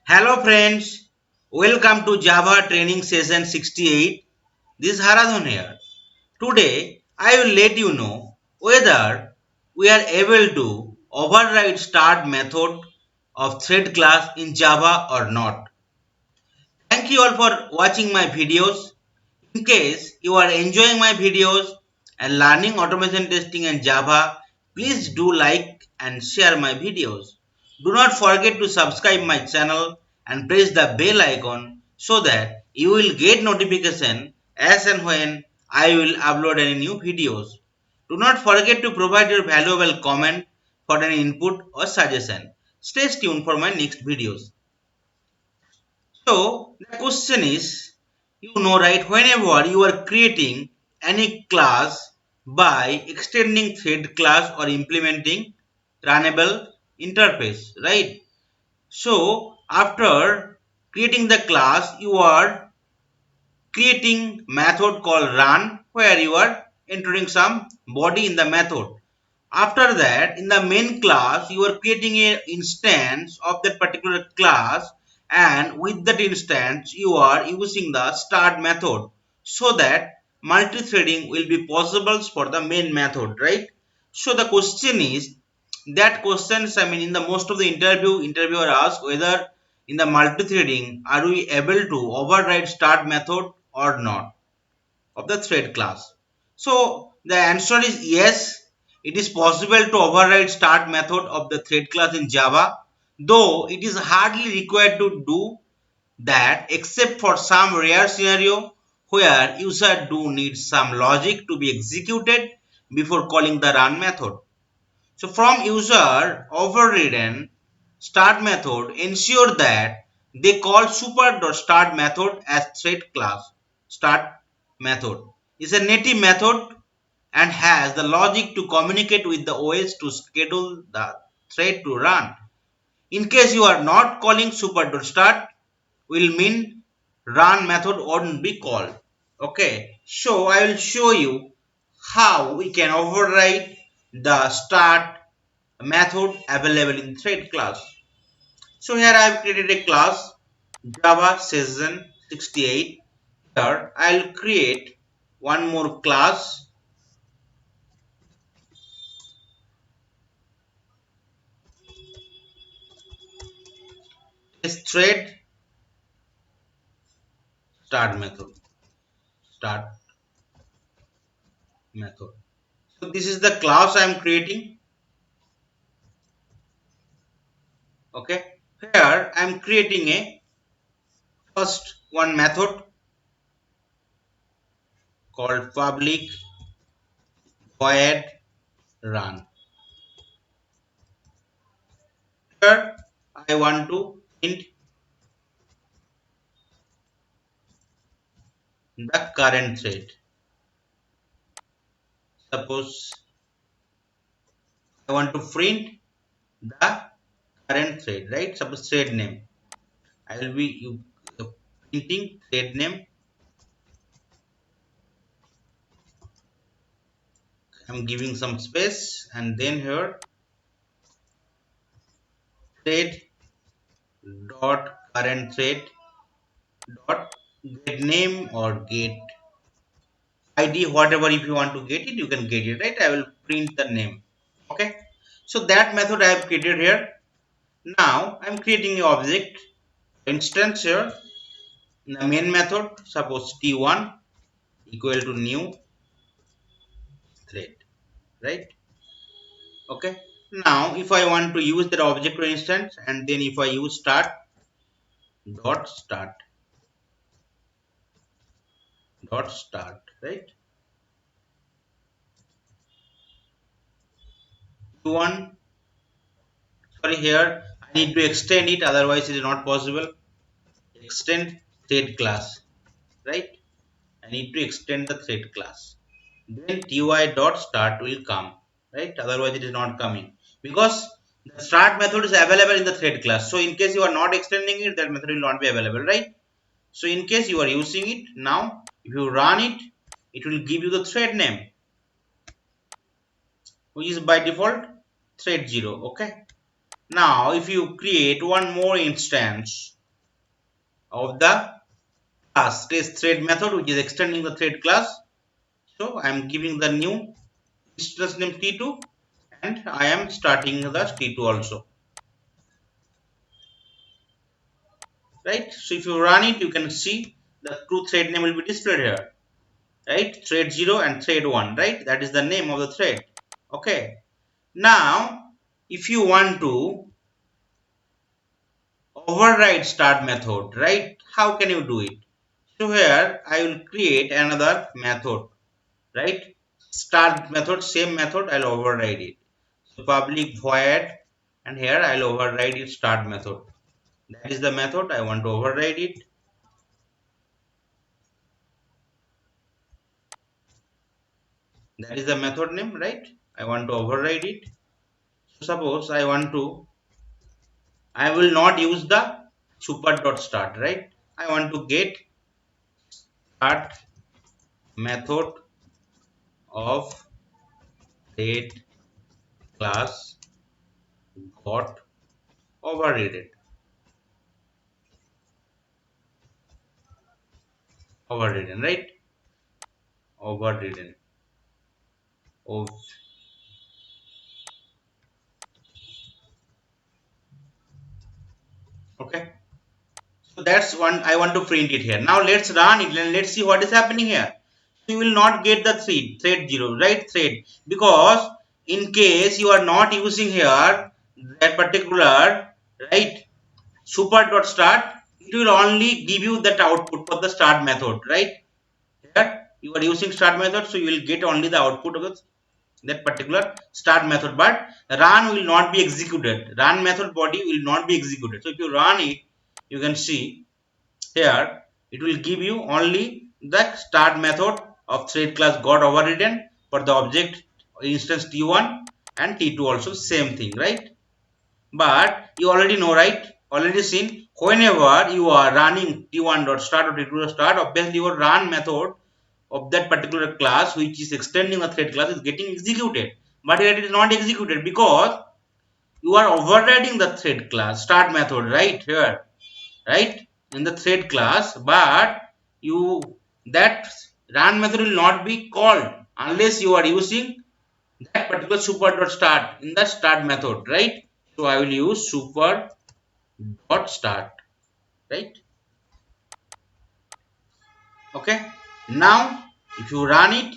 Hello friends, welcome to Java training session 68. This is Haradhan here. Today I will let you know whether we are able to override start method of thread class in Java or not. Thank you all for watching my videos. In case you are enjoying my videos and learning automation testing in Java, please do like and share my videos. Do not forget to subscribe my channel and press the bell icon so that you will get notification as and when I will upload any new videos. Do not forget to provide your valuable comment for any input or suggestion. Stay tuned for my next videos. So the question is, right, whenever you are creating any class by extending thread class or implementing runnable interface, right? So after creating the class, you are creating method called run where you are entering some body in the method. After that, in the main class, you are creating an instance of that particular class, and with that instance, you are using the start method so that multi-threading will be possible for the main method, right? So the question is that questions, I mean, in the most of the interviewer asks whether in the multi-threading are we able to override start method or not of the thread class. So the answer is yes, it is possible to override start method of the thread class in Java, though it is hardly required to do that except for some rare scenario where user do need some logic to be executed before calling the run method. So from user overridden start method, ensure that they call super.start method as thread class. Start method is a native method and has the logic to communicate with the OS to schedule the thread to run. In case you are not calling super.start, will mean run method won't be called. Okay, so I will show you how we can override the start method available in thread class. So here I have created a class Java session 68. Here I will create one more class is thread start method. Start method. So this is the class I am creating. Okay. Here I am creating a first one method called public void run. Here I want to print the current thread. Suppose I want to print the current thread, right? Suppose thread name. I will be printing thread name. I'm giving some space and then here thread dot current thread dot get name or get ID, whatever. If you want to get it, you can get it, right? I will print the name. Okay. So that method I have created here. Now I'm creating an object instance here in the main method. Suppose t1 equal to new thread, right? Okay. Now if I want to use that object instance, and then if I use start dot start, right? T1, sorry, here I need to extend it, otherwise it is not possible. Extend thread class, right? I need to extend the thread class. Then ty dot start will come, right? Otherwise it is not coming because the start method is available in the thread class. So in case you are not extending it, that method will not be available, right? So in case you are using it now, if you run it, it will give you the thread name, which is by default thread 0. Okay. Now if you create one more instance of the class test thread method, which is extending the thread class. So I am giving the new instance name T2 and I am starting the T2 also. Right? So if you run it, you can see the two thread name will be displayed here. Right? Thread 0 and thread 1. Right? That is the name of the thread. Okay. Now, if you want to override start method, right? How can you do it? So here I will create another method, right? Start method, same method, I'll override it. So public void, and here I'll override it start method. That is the method I want to override it. That is the method name, right? I want to override it. So suppose I will not use the super.start, right? I want to get start method of thread class got overridden. Overridden, right? Overridden. Oh, okay. So that's one I want to print it here. Now let's run it and let's see what is happening here. So you will not get the thread 0, right? Thread, because in case you are not using here that particular, right, super.start, it will only give you that output for the start method, right? Here you are using start method, so you will get only the output of that particular start method, but run will not be executed. Run method body will not be executed. So if you run it, you can see here it will give you only the start method of thread class got overridden for the object instance T1 and T2 also same thing, right? But you already know, right? Already seen, whenever you are running T1.start or T2.start, obviously your run method of that particular class which is extending the thread class is getting executed. But here it is not executed because you are overriding the thread class start method right here, right, in the thread class, but you that run method will not be called unless you are using that particular super.start in the start method, right? So I will use super.start, right? Okay. Now if you run it,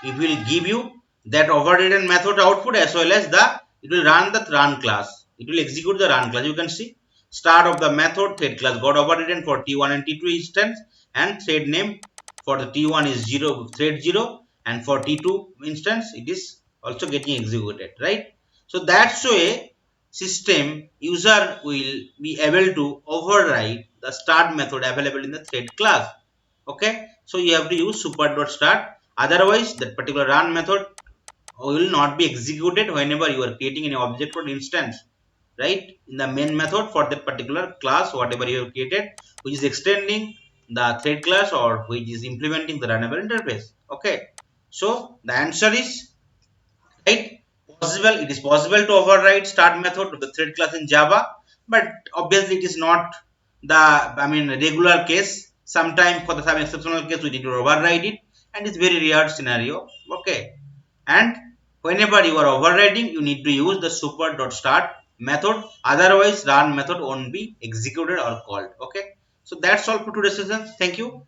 it will give you that overridden method output as well as the it will run the run class. It will execute the run class. You can see start of the method thread class got overridden for T1 and T2 instance, and thread name for the T1 is 0 thread 0, and for T2 instance it is also getting executed, right? So that's way system user will be able to override the start method available in the thread class. Okay, so you have to use super.start, otherwise that particular run method will not be executed whenever you are creating any object or instance, right, in the main method for that particular class whatever you have created, which is extending the thread class or which is implementing the runnable interface. Okay, so the answer is right, possible, it is possible to override start method of the thread class in Java, but obviously it is not the regular case. Sometimes for the some exceptional case we need to override it, and it's very rare scenario. Okay, and whenever you are overriding you need to use the super.start method, otherwise run method won't be executed or called. Okay, so that's all for today's session. Thank you.